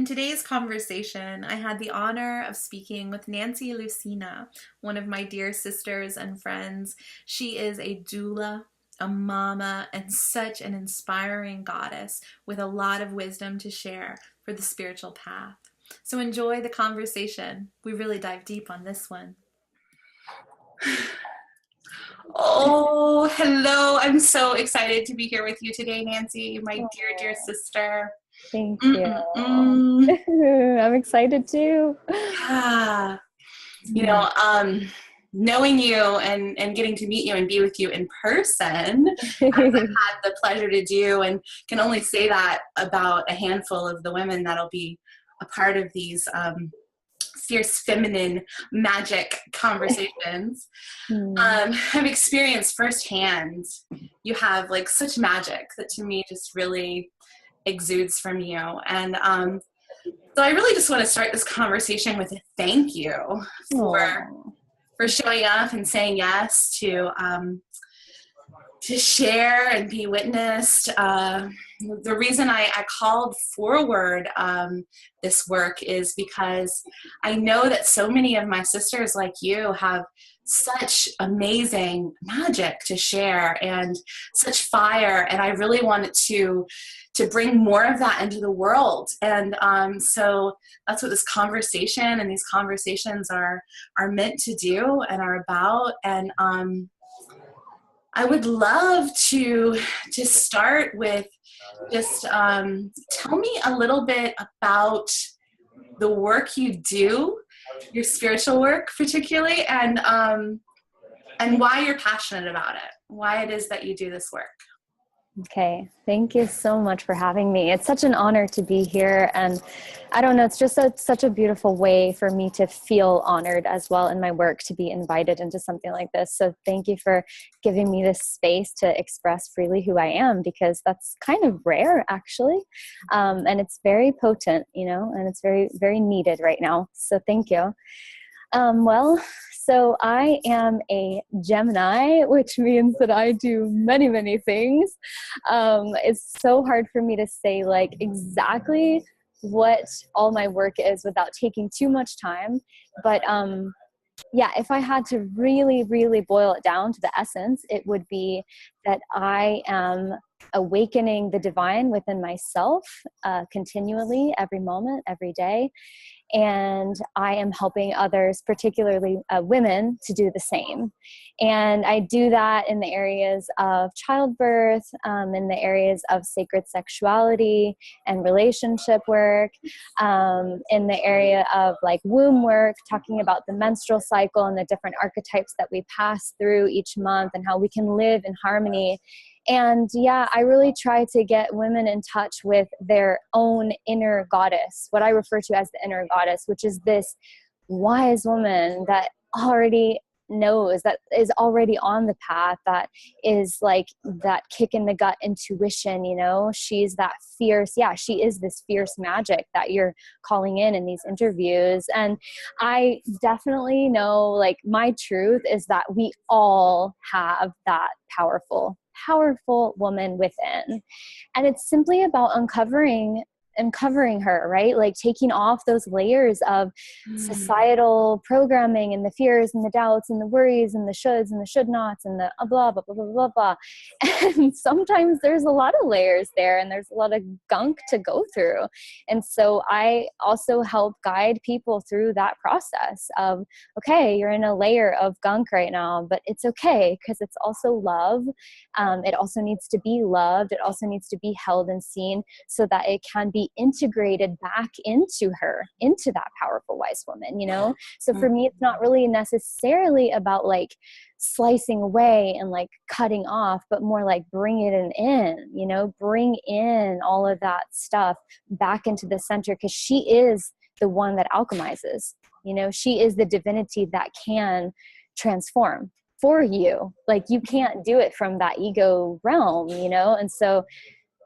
today's conversation, I had the honor of speaking with Nancy Lucina, one of my dear sisters and friends. She is a doula, a mama, and such an inspiring goddess with a lot of wisdom to share for the spiritual path. So enjoy the conversation. We really dive deep on this one. Oh, hello. I'm so excited to be here with you today, Nancy, my dear, dear sister. Thank you. I'm excited too. Yeah. Knowing you and getting to meet you and be with you in person, I've had the pleasure to do, and can only say that about a handful of the women that'll be a part of these fierce feminine magic conversations. I've experienced firsthand, you have like such magic that to me just really exudes from you. And so I really just want to start this conversation with a thank you for showing up and saying yes to share and be witnessed. The reason I called forward this work is because I know that so many of my sisters like you have such amazing magic to share and such fire, and I really wanted to bring more of that into the world. And so that's what this conversation and these conversations are meant to do and are about. And I would love to start with just tell me a little bit about the work you do, your spiritual work particularly, and why you're passionate about it, why it is that you do this work. Okay. Thank you so much for having me. It's such an honor to be here. And I don't know, it's just such a beautiful way for me to feel honored as well in my work to be invited into something like this. So thank you for giving me this space to express freely who I am, because that's kind of rare actually. And it's very potent, and it's very, very needed right now. So thank you. So I am a Gemini, which means that I do many, many things. It's so hard for me to say like exactly what all my work is without taking too much time. But if I had to really, really boil it down to the essence, it would be that I am awakening the divine within myself continually, every moment, every day. And I am helping others, particularly women, to do the same. And I do that in the areas of childbirth, in the areas of sacred sexuality and relationship work, in the area of like womb work, talking about the menstrual cycle and the different archetypes that we pass through each month and how we can live in harmony. And I really try to get women in touch with their own inner goddess, what I refer to as the inner goddess, which is this wise woman that already knows, that is already on the path, that is like that kick in the gut intuition, she's that fierce, she is this fierce magic that you're calling in these interviews. And I definitely know, like, my truth is that we all have that powerful woman within. And it's simply about uncovering her, right? Like taking off those layers of societal programming and the fears and the doubts and the worries and the shoulds and the should nots and the blah, blah, blah, blah, blah, blah. And sometimes there's a lot of layers there and there's a lot of gunk to go through. And so I also help guide people through that process of, okay, you're in a layer of gunk right now, but it's okay because it's also love. It also needs to be loved. It also needs to be held and seen so that it can be integrated back into her, into that powerful wise woman, So for me, it's not really necessarily about like slicing away and like cutting off, but more like bringing it in, bring in all of that stuff back into the center, because she is the one that alchemizes, she is the divinity that can transform for you. Like you can't do it from that ego realm, and so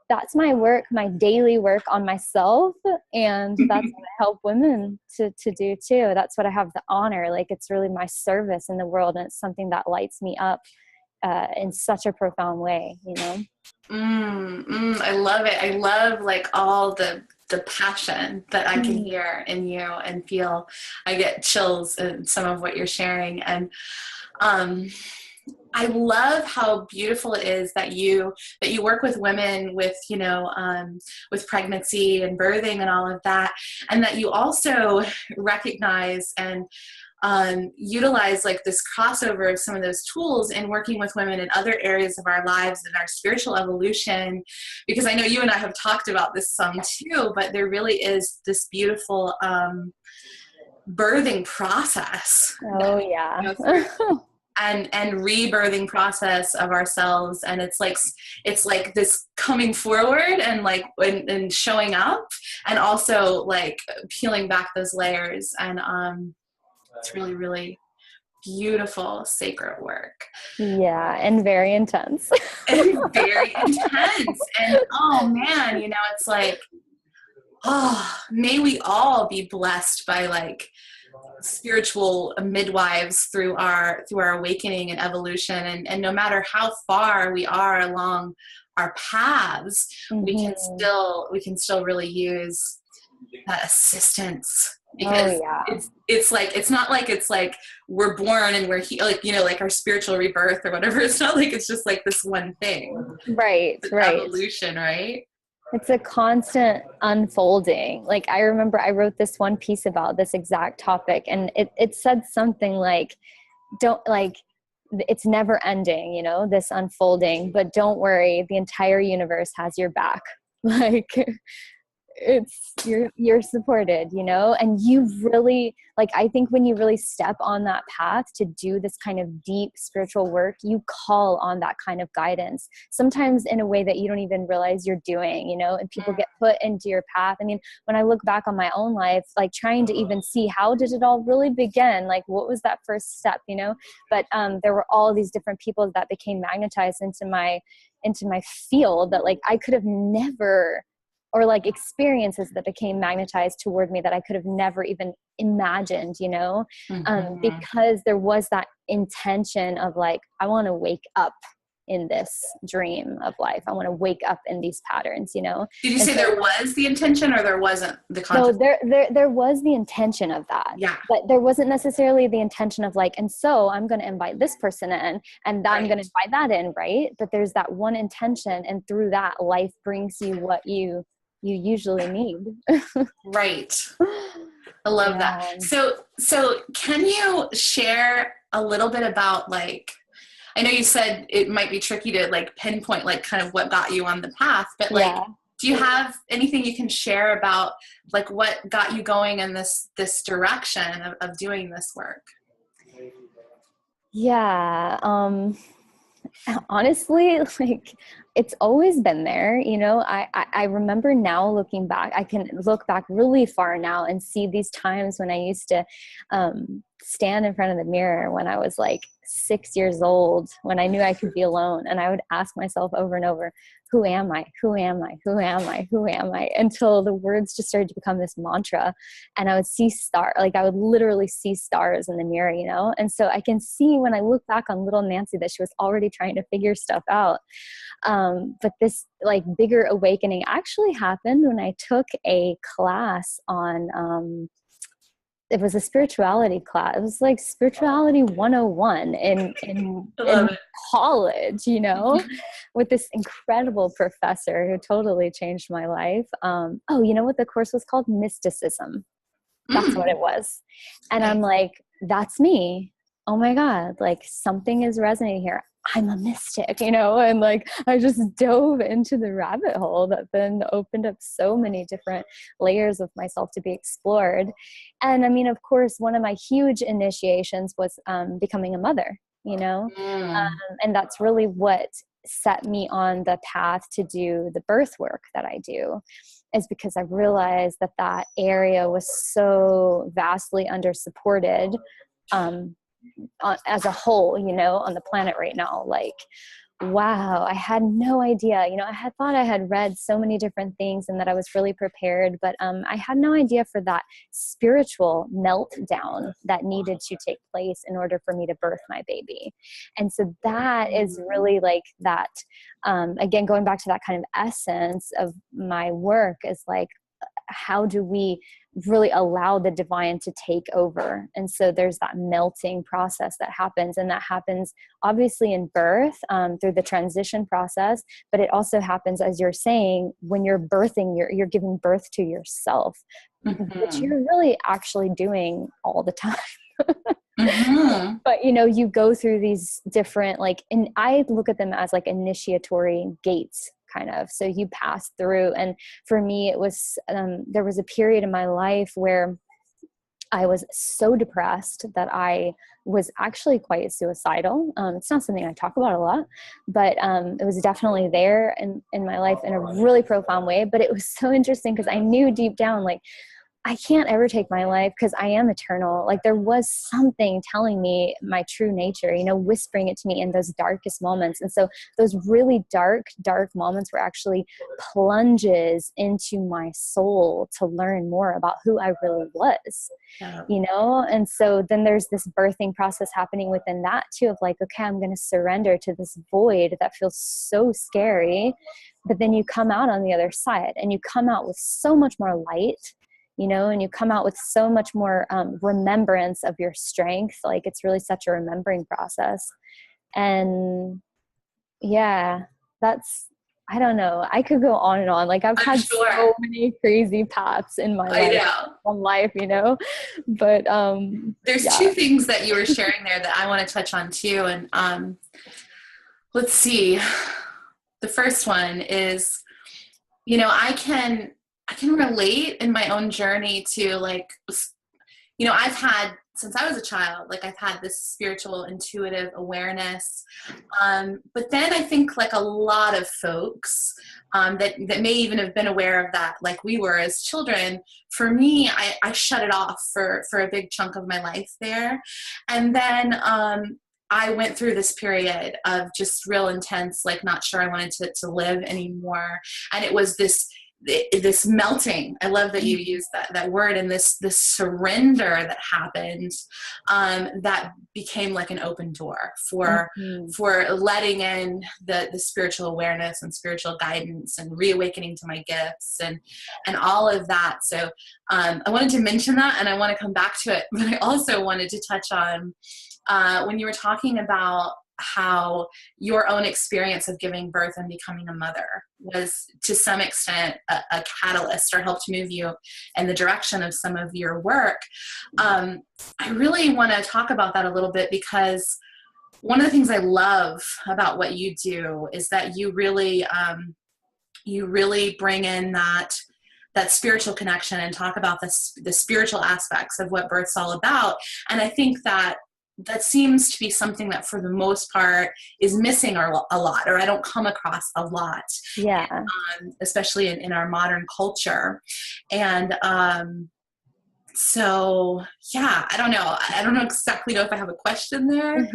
that's my work, my daily work on myself. And that's what I help women to do too. That's what I have the honor. Like it's really my service in the world. And it's something that lights me up in such a profound way, I love it. I love like all the the passion that I can hear in you and feel. I get chills in some of what you're sharing. And I love how beautiful it is that you work with women with, with pregnancy and birthing and all of that, and that you also recognize and utilize like this crossover of some of those tools in working with women in other areas of our lives and our spiritual evolution, because I know you and I have talked about this some too, but there really is this beautiful birthing process. Oh yeah. and rebirthing process of ourselves, and it's like this coming forward and like and showing up, and also like peeling back those layers, and it's really, really beautiful, sacred work. Yeah, and very intense. And very intense. And oh man, it's like, oh, may we all be blessed by like spiritual midwives through our awakening and evolution, and no matter how far we are along our paths, we can still really use that assistance, because it's not like it's like we're born and we're like our spiritual rebirth or whatever. It's not like it's just like this one thing, right? Evolution, right? It's a constant unfolding. Like I remember I wrote this one piece about this exact topic, and it said something like, don't like, it's never ending, this unfolding, but don't worry, the entire universe has your back. Like it's, you're supported, and you really, like, I think when you really step on that path to do this kind of deep spiritual work, you call on that kind of guidance, sometimes in a way that you don't even realize you're doing, and people get put into your path. I mean, when I look back on my own life, like trying to even see how did it all really begin? Like, what was that first step, but there were all these different people that became magnetized into my field that like I could have never, or like experiences that became magnetized toward me that I could have never even imagined, because there was that intention of like, I want to wake up in this dream of life. I want to wake up in these patterns, Did you say there was the intention, or there wasn't the concept? No, there was the intention of that. Yeah. But there wasn't necessarily the intention of like, and so I'm going to invite this person in, and I'm going to invite that in, right? But there's that one intention, and through that, life brings you what you usually need. Right. I love that. So can you share a little bit about, like, I know you said it might be tricky to like pinpoint like kind of what got you on the path, but like, do you have anything you can share about like what got you going in this direction of doing this work? Yeah. Honestly, like it's always been there, I remember now looking back, I can look back really far now and see these times when I used to stand in front of the mirror when I was like 6 years old, when I knew I could be alone. And I would ask myself over and over, who am I? Who am I? Who am I? Who am I? Until the words just started to become this mantra. And I would see I would literally see stars in the mirror, And so I can see when I look back on little Nancy that she was already trying to figure stuff out. But this like bigger awakening actually happened when I took a class on, it was a spirituality class. It was like spirituality 101 in college, with this incredible professor who totally changed my life. You know what the course was called? Mysticism. That's what it was. And I'm like, that's me. Oh my God, like something is resonating here. I'm a mystic, and like I just dove into the rabbit hole that then opened up so many different layers of myself to be explored. And I mean, of course, one of my huge initiations was becoming a mother, and that's really what set me on the path to do the birth work that I do, is because I realized that area was so vastly under supported as a whole, on the planet right now. Like, wow, I had no idea. I had thought I had read so many different things and that I was really prepared, but I had no idea for that spiritual meltdown that needed to take place in order for me to birth my baby. And so that is really like that, again, going back to that kind of essence of my work is like, how do we really allow the divine to take over? And so there's that melting process that happens, and that happens obviously in birth, through the transition process, but it also happens, as you're saying, when you're birthing, you're giving birth to yourself, which you're really actually doing all the time. But you go through these different, like, and I look at them as like initiatory gates, kind of. So you pass through. And for me, it was, there was a period in my life where I was so depressed that I was actually quite suicidal. It's not something I talk about a lot, but it was definitely there in my life in a really profound way. But it was so interesting because I knew deep down, like, I can't ever take my life because I am eternal. Like, there was something telling me my true nature, whispering it to me in those darkest moments. And so those really dark moments were actually plunges into my soul to learn more about who I really was, And so then there's this birthing process happening within that too, of like, okay, I'm going to surrender to this void that feels so scary. But then you come out on the other side, and you come out with so much more light, and you come out with so much more remembrance of your strength. Like, it's really such a remembering process. And yeah, I don't know. I could go on and on. Like, I've had so many crazy paths in my life, but there's two things that you were sharing there that I want to touch on too. And let's see. The first one is, I can relate in my own journey to, like, I've had, since I was a child, like, I've had this spiritual intuitive awareness. But then I think, like, a lot of folks that may even have been aware of that, like we were as children, for me, I shut it off for a big chunk of my life there. And then I went through this period of just real intense, like, not sure I wanted to live anymore. And it was this melting. I love that you used that word, and this surrender that happened, that became like an open door for letting in the spiritual awareness and spiritual guidance and reawakening to my gifts and all of that. So I wanted to mention that, and I want to come back to it, but I also wanted to touch on when you were talking about how your own experience of giving birth and becoming a mother was to some extent a catalyst, or helped move you in the direction of some of your work. I really want to talk about that a little bit, because one of the things I love about what you do is that you really bring in that spiritual connection and talk about the spiritual aspects of what birth's all about. And I think that seems to be something that for the most part is missing a lot, or I don't come across a lot. Yeah. Especially in our modern culture. And so, yeah, I don't know. I don't exactly know if I have a question there,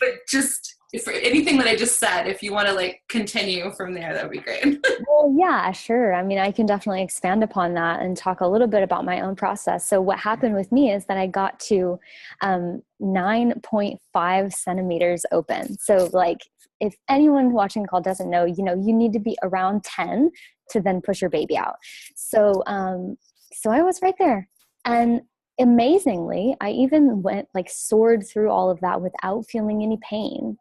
but just for anything that I just said, if you want to, like, continue from there, that would be great. Well, yeah, sure. I mean, I can definitely expand upon that and talk a little bit about my own process. So what happened with me is that I got to 9.5 centimeters open. So, like, if anyone watching the call doesn't know, you need to be around 10 to then push your baby out. So, so I was right there. And amazingly, I even soared through all of that without feeling any pain.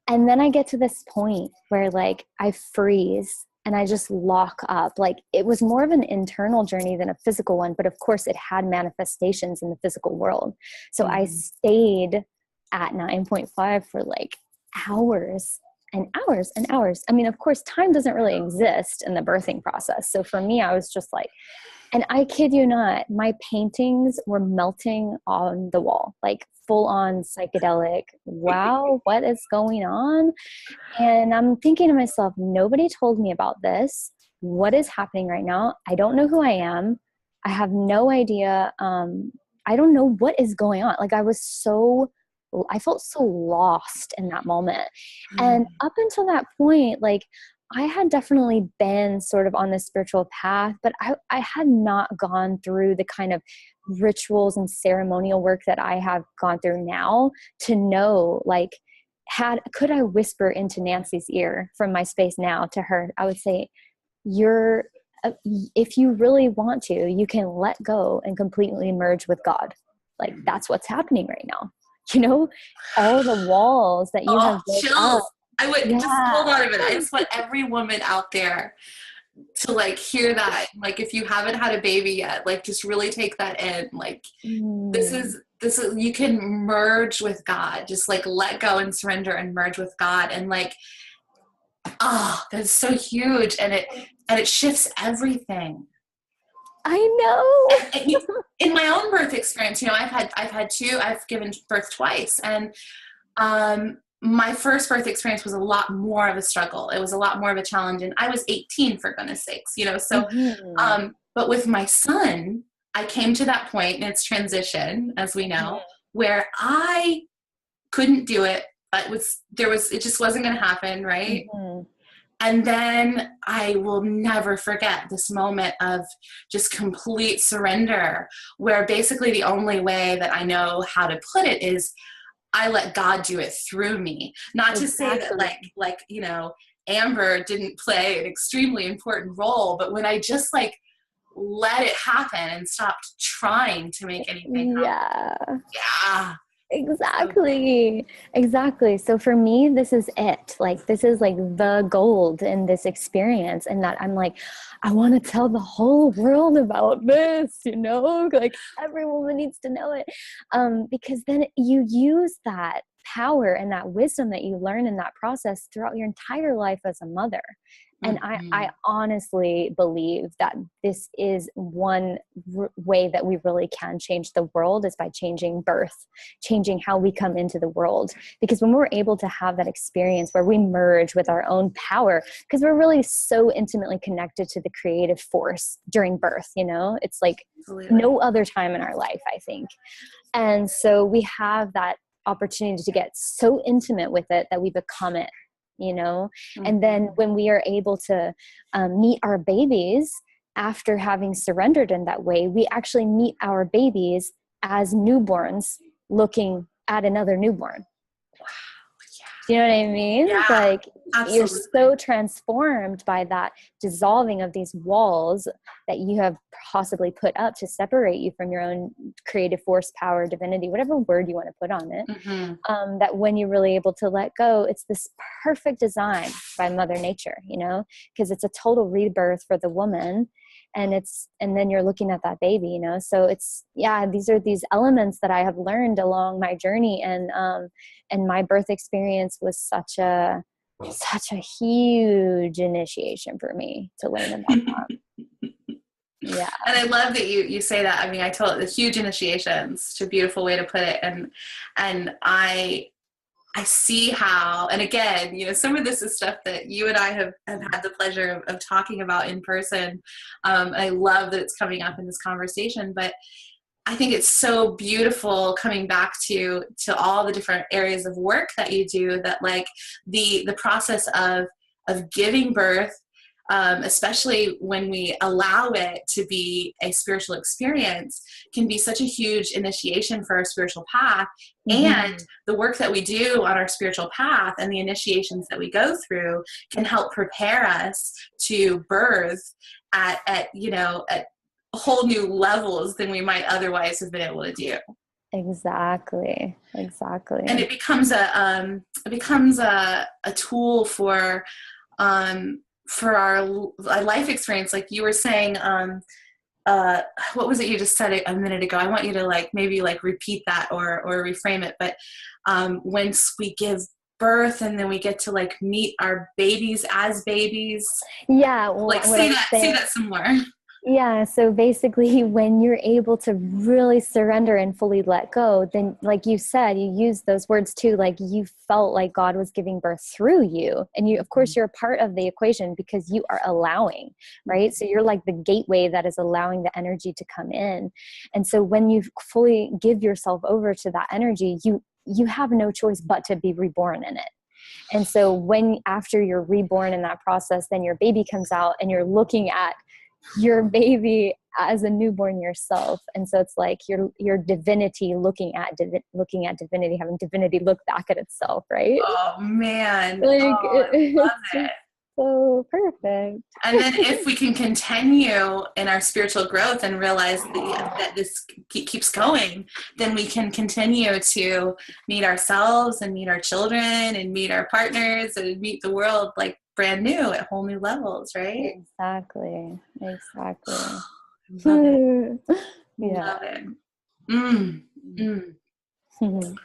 And then I get to this point where, like, I freeze and I just lock up. Like, it was more of an internal journey than a physical one, but of course it had manifestations in the physical world. So I stayed at 9.5 for like hours and hours and hours. I mean, of course, time doesn't really exist in the birthing process. So for me, I was just like, and I kid you not, my paintings were melting on the wall, like full on psychedelic. Wow, what is going on? And I'm thinking to myself, nobody told me about this. What is happening right now? I don't know who I am. I have no idea. I don't know what is going on. Like, I felt so lost in that moment. And up until that point, like, I had definitely been sort of on this spiritual path, but I had not gone through the kind of rituals and ceremonial work that I have gone through now to know, like, could I whisper into Nancy's ear from my space now to her? I would say, you're if you really want to, you can let go and completely merge with God. Like that's what's happening right now. You know, all the walls that you have built chills. up. I would just hold on a minute. I just want every woman out there to like hear that. Like if you haven't had a baby yet, like just really take that in. Like this is you can merge with God. Just like let go and surrender and merge with God. And like, oh, that's so huge. And it shifts everything. I know. And in my own birth experience, you know, I've given birth twice, and my first birth experience was a lot more of a struggle. It was a lot more of a challenge, and I was 18, for goodness sakes, you know. So, but with my son, I came to that point in its transition, as we know, where I couldn't do it. It just wasn't going to happen, right? And then I will never forget this moment of just complete surrender, where basically the only way that I know how to put it is I let God do it through me. Not to say that like, you know, Amber didn't play an extremely important role, but when I just like let it happen and stopped trying to make anything happen. Yeah. Exactly. So for me, this is it. Like, this is like the gold in this experience. And that I'm like, I want to tell the whole world about this, you know, like every woman needs to know it. Because then you use that power and that wisdom that you learn in that process throughout your entire life as a mother. And I honestly believe that this is one way that we really can change the world, is by changing birth, changing how we come into the world. Because when we're able to have that experience where we merge with our own power, because we're really so intimately connected to the creative force during birth, you know, it's like no other time in our life, I think. And so we have that opportunity to get so intimate with it that we become it, you know. And then when we are able to meet our babies after having surrendered in that way, we actually meet our babies as newborns looking at another newborn. Do you know what I mean? Yeah, like absolutely. You're so transformed by that dissolving of these walls that you have possibly put up to separate you from your own creative force, power, divinity, whatever word you want to put on it. That when you're really able to let go, it's this perfect design by Mother Nature, you know, because it's a total rebirth for the woman. And then you're looking at that baby, you know. So these are these elements that I have learned along my journey, and my birth experience was such a huge initiation for me to learn about that. Yeah. And I love that you say that. I mean, I told the huge initiations. It's a beautiful way to put it. And I see how, and again, you know, some of this is stuff that you and I have had the pleasure of talking about in person. I love that it's coming up in this conversation, but I think it's so beautiful coming back to all the different areas of work that you do, that like the process of giving birth, especially when we allow it to be a spiritual experience, can be such a huge initiation for our spiritual path. And the work that we do on our spiritual path and the initiations that we go through can help prepare us to birth at whole new levels than we might otherwise have been able to do. Exactly. And it becomes a tool for our life experience. Like you were saying, what was it you just said a minute ago? I want you to like maybe like repeat that or reframe it. But once we give birth and then we get to like meet our babies as babies. Yeah. Well, like say that some more. Yeah. So basically, when you're able to really surrender and fully let go, then like you said, you used those words too, like you felt like God was giving birth through you. And you, of course, you're a part of the equation because you are allowing, right? So you're like the gateway that is allowing the energy to come in. And so when you fully give yourself over to that energy, you have no choice but to be reborn in it. And so after you're reborn in that process, then your baby comes out and you're looking at your baby as a newborn yourself. And so it's like your divinity looking at divinity, having divinity look back at itself, right? Oh man, Like, I love it. so perfect. And then if we can continue in our spiritual growth and realize that this keeps going, then we can continue to meet ourselves and meet our children and meet our partners and meet the world like brand new at whole new levels, right? Exactly. Love it. Yeah. Love it.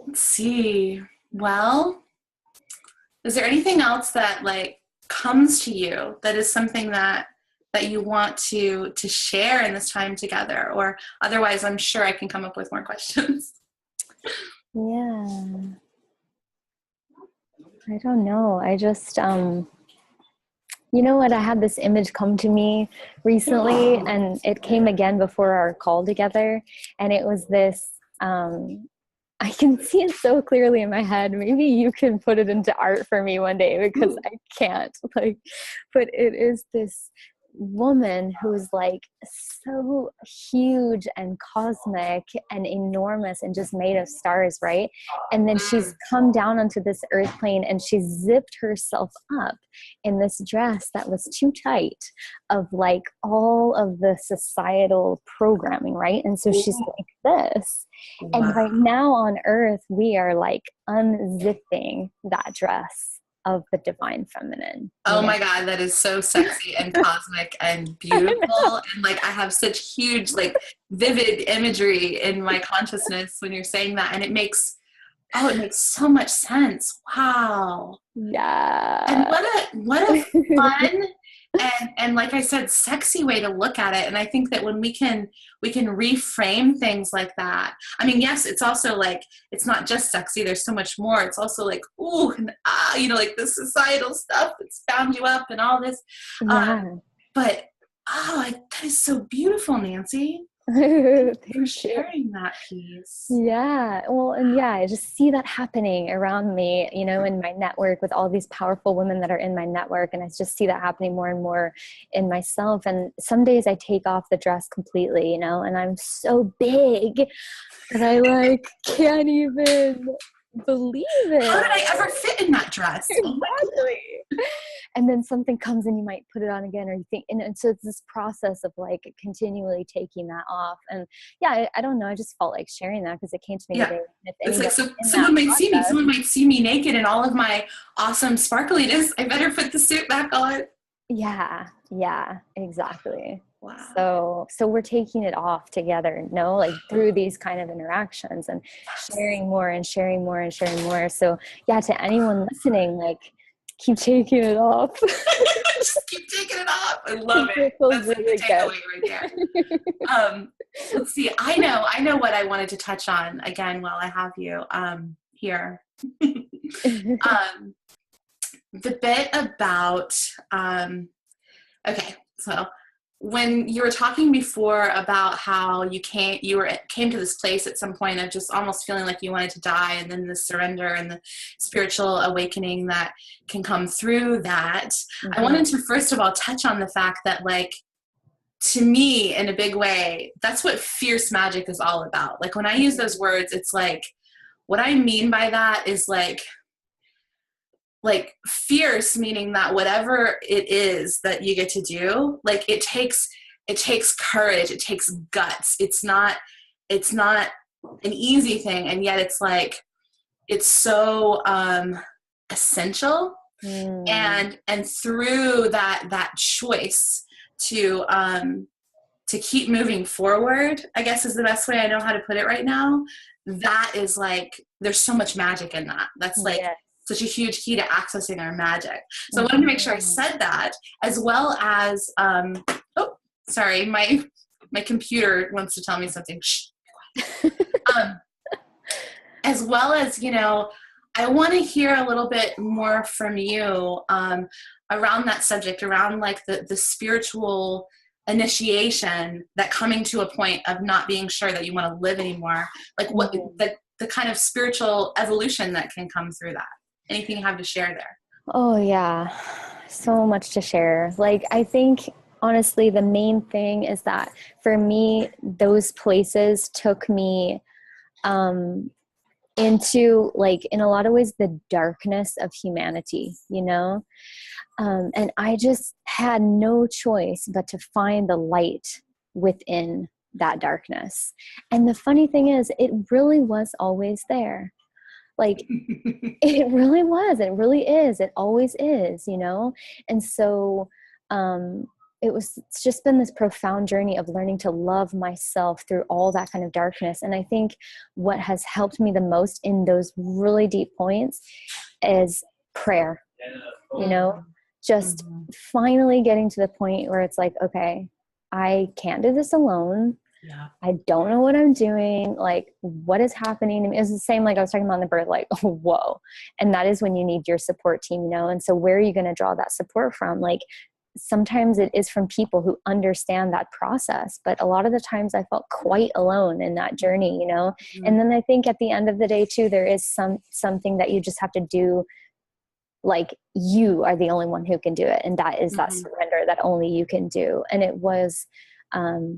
Let's see. Well, is there anything else that like comes to you that is something that you want to share in this time together? Or otherwise, I'm sure I can come up with more questions. Yeah. I don't know. I just, you know what? I had this image come to me recently, and it came again before our call together. And it was this, I can see it so clearly in my head. Maybe you can put it into art for me one day, because I can't, like, but it is this woman who's like so huge and cosmic and enormous and just made of stars, right? And then she's come down onto this earth plane, and she zipped herself up in this dress that was too tight of like all of the societal programming, right? And so she's like this. And right now on earth, we are like unzipping that dress of the divine feminine. Oh my God, that is so sexy and cosmic and beautiful. And like, I have such huge, like vivid imagery in my consciousness when you're saying that. And it makes so much sense. Wow. Yeah. And what a fun and like I said, sexy way to look at it. And I think that when we can reframe things like that. I mean, yes, it's also like, it's not just sexy. There's so much more. It's also like, ooh, and you know, like the societal stuff that's bound you up and all this. Yeah. But that is so beautiful, Nancy. Thank for sharing that piece. Yeah. Well, and yeah, I just see that happening around me, you know, in my network with all these powerful women that are in my network. And I just see that happening more and more in myself. And some days I take off the dress completely, you know, and I'm so big that I like can't even believe it. How did I ever fit in that dress? Exactly. And then something comes and you might put it on again, or you think, and so it's this process of like continually taking that off. And yeah, I don't know. I just felt like sharing that because it came to me today. It's like, so someone might see me naked in all of my awesome sparkliness. I better put the suit back on. Yeah, exactly. Wow. So we're taking it off together, you know, like through these kind of interactions and sharing more and sharing more and sharing more. So yeah, to anyone listening, like keep taking it off. Just keep taking it off. I love it. That's like the takeaway right there. Let's see. I know what I wanted to touch on again while I have you here. The bit about okay, so when you were talking before about how you came to this place at some point of just almost feeling like you wanted to die, and then the surrender and the spiritual awakening that can come through that. Mm-hmm. I wanted to first of all touch on the fact that, like, to me, in a big way, that's what fierce magic is all about. Like, when I use those words, it's like, what I mean by that is like fierce, meaning that whatever it is that you get to do, like it takes courage, it takes guts. It's not an easy thing, and yet it's like it's so essential. And through that choice to keep moving forward, I guess is the best way I know how to put it right now. That is like, there's so much magic in that. That's like such a huge key to accessing our magic. So I wanted to make sure I said that, as well as, sorry, my computer wants to tell me something. Shh. As well as, you know, I want to hear a little bit more from you around that subject, around like the spiritual initiation, that coming to a point of not being sure that you want to live anymore, like what the kind of spiritual evolution that can come through that. Anything you have to share there? Oh yeah, so much to share. Like, I think honestly the main thing is that for me, those places took me into, like, in a lot of ways, the darkness of humanity, you know? And I just had no choice but to find the light within that darkness. And the funny thing is, it really was always there. Like, it really was, it really is, it always is, you know? And so, it's just been this profound journey of learning to love myself through all that kind of darkness. And I think what has helped me the most in those really deep points is prayer, you know, just finally getting to the point where it's like, okay, I can't do this alone. Yeah. I don't know what I'm doing. Like, what is happening to me? It's the same, like I was talking about in the birth, like, whoa. And that is when you need your support team, you know? And so where are you going to draw that support from? Like, sometimes it is from people who understand that process, but a lot of the times I felt quite alone in that journey, you know? And then I think at the end of the day too, there is something that you just have to do. Like, you are the only one who can do it. And that is that surrender that only you can do. And it was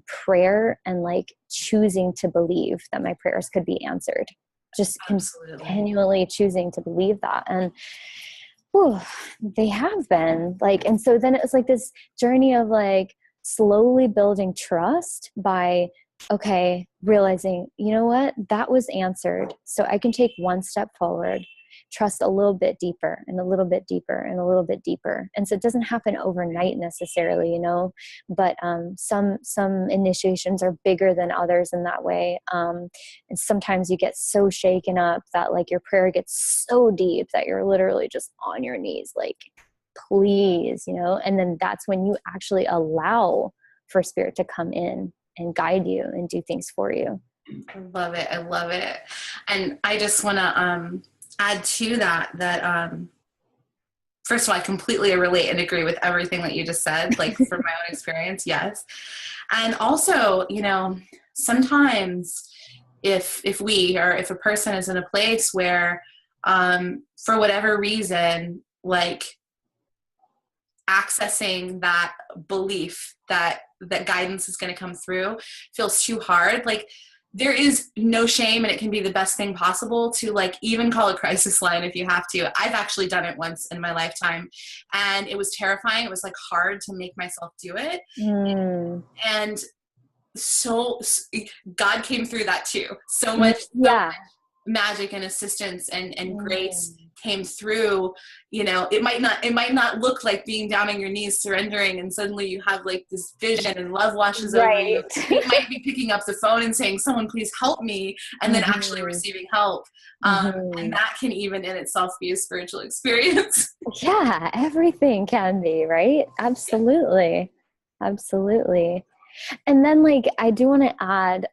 prayer and like choosing to believe that my prayers could be answered, just continually choosing to believe that. And they have been, like, and so then it was like this journey of like slowly building trust by, okay, realizing, you know what, that was answered. So I can take one step forward, trust a little bit deeper and a little bit deeper and a little bit deeper. And so it doesn't happen overnight necessarily, you know, but some initiations are bigger than others in that way. And sometimes you get so shaken up that like your prayer gets so deep that you're literally just on your knees, like, please, you know, and then that's when you actually allow for spirit to come in and guide you and do things for you. I love it. I love it. And I just want to, add to that first of all, I completely relate and agree with everything that you just said, like from my own experience. Yes. And also, you know, sometimes if a person is in a place where, for whatever reason, like accessing that belief that guidance is going to come through feels too hard, like, there is no shame, and it can be the best thing possible to like even call a crisis line if you have to. I've actually done it once in my lifetime, and it was terrifying. It was like hard to make myself do it. And so God came through that too. So much magic and assistance and grace came through. You know, it might not look like being down on your knees surrendering and suddenly you have like this vision and love washes over you. You might be picking up the phone and saying, someone please help me, and then actually receiving help. And that can even in itself be a spiritual experience. Yeah, everything can be, right? Absolutely. Absolutely. And then like, I do want to add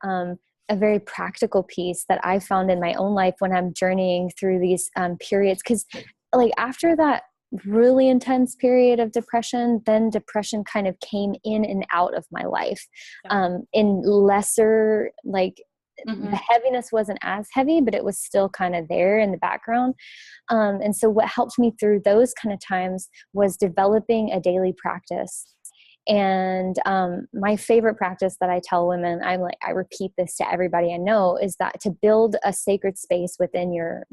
a very practical piece that I found in my own life when I'm journeying through these periods. Because like after that really intense period of depression, then depression kind of came in and out of my life in lesser, like the heaviness wasn't as heavy, but it was still kind of there in the background. And so what helped me through those kind of times was developing a daily practice. And my favorite practice that I tell women, I repeat this to everybody I know, is that to build a sacred space within your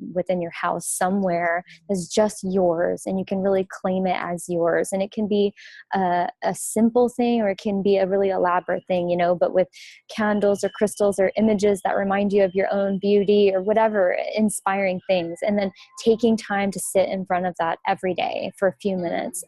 house somewhere is just yours, and you can really claim it as yours. And it can be a simple thing, or it can be a really elaborate thing, you know, but with candles or crystals or images that remind you of your own beauty or whatever inspiring things. And then taking time to sit in front of that every day for a few minutes.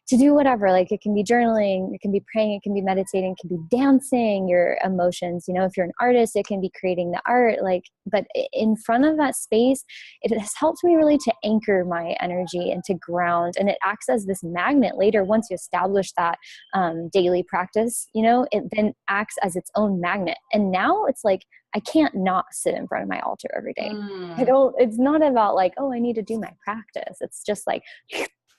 To do whatever, like it can be journaling, it can be praying, it can be meditating, it can be dancing your emotions. You know, if you're an artist, it can be creating the art, like, but in front of that space, it has helped me really to anchor my energy and to ground. And it acts as this magnet later, once you establish that daily practice, you know, it then acts as its own magnet. And now it's like, I can't not sit in front of my altar every day. It's not about like, oh, I need to do my practice. It's just like,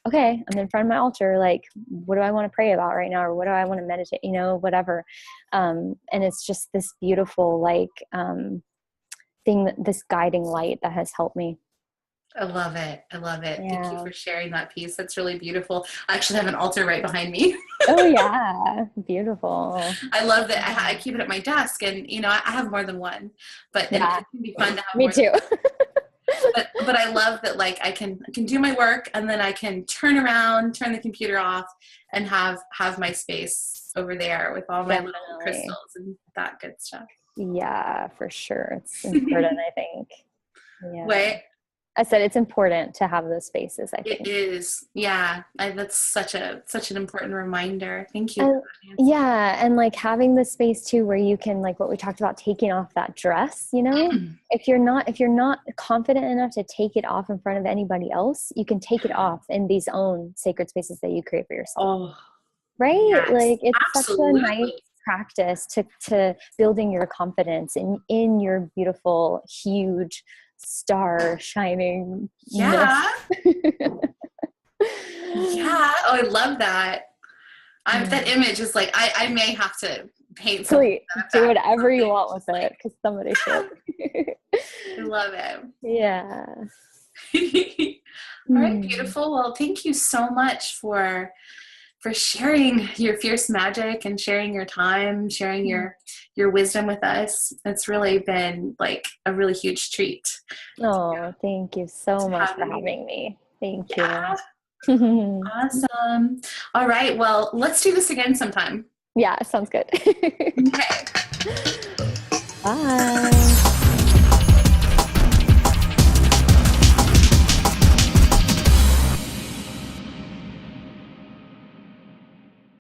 okay, I'm in front of my altar. Like, what do I want to pray about right now? Or what do I want to meditate, you know, whatever. And it's just this beautiful, like, thing, this guiding light that has helped me. I love it. I love it. Yeah. Thank you for sharing that piece. That's really beautiful. I actually have an altar right behind me. Oh yeah. Beautiful. I love that. I keep it at my desk, and I have more than one, but and Yeah. it can be fun to have Me more too. but I love that, like, I can do my work, and then I can turn around, turn the computer off, and have my space over there with all my little crystals and that good stuff. Yeah, for sure. It's important, I think. Yeah. Wait. I said it's important to have those spaces, I think. It is. Yeah. That's such an important reminder. Thank you. Yeah. And like having the space too, where you can, like what we talked about, taking off that dress, if you're not confident enough to take it off in front of anybody else, you can take it off in these own sacred spaces that you create for yourself. Oh, right. Yes, like it's absolutely. such a nice practice to building your confidence in your beautiful, huge star shining. Yeah. Yeah. Oh, I love that. That image is like, I may have to paint something. Do whatever you want with it, because somebody should. I love it. Yeah. All right, beautiful. Well, thank you so much for sharing your fierce magic and sharing your time, sharing your wisdom with us. It's really been like a really huge treat. Oh, thank you so much for having me. Thank you. Awesome. All right. Well, let's do this again sometime. Yeah, sounds good. Okay. Bye.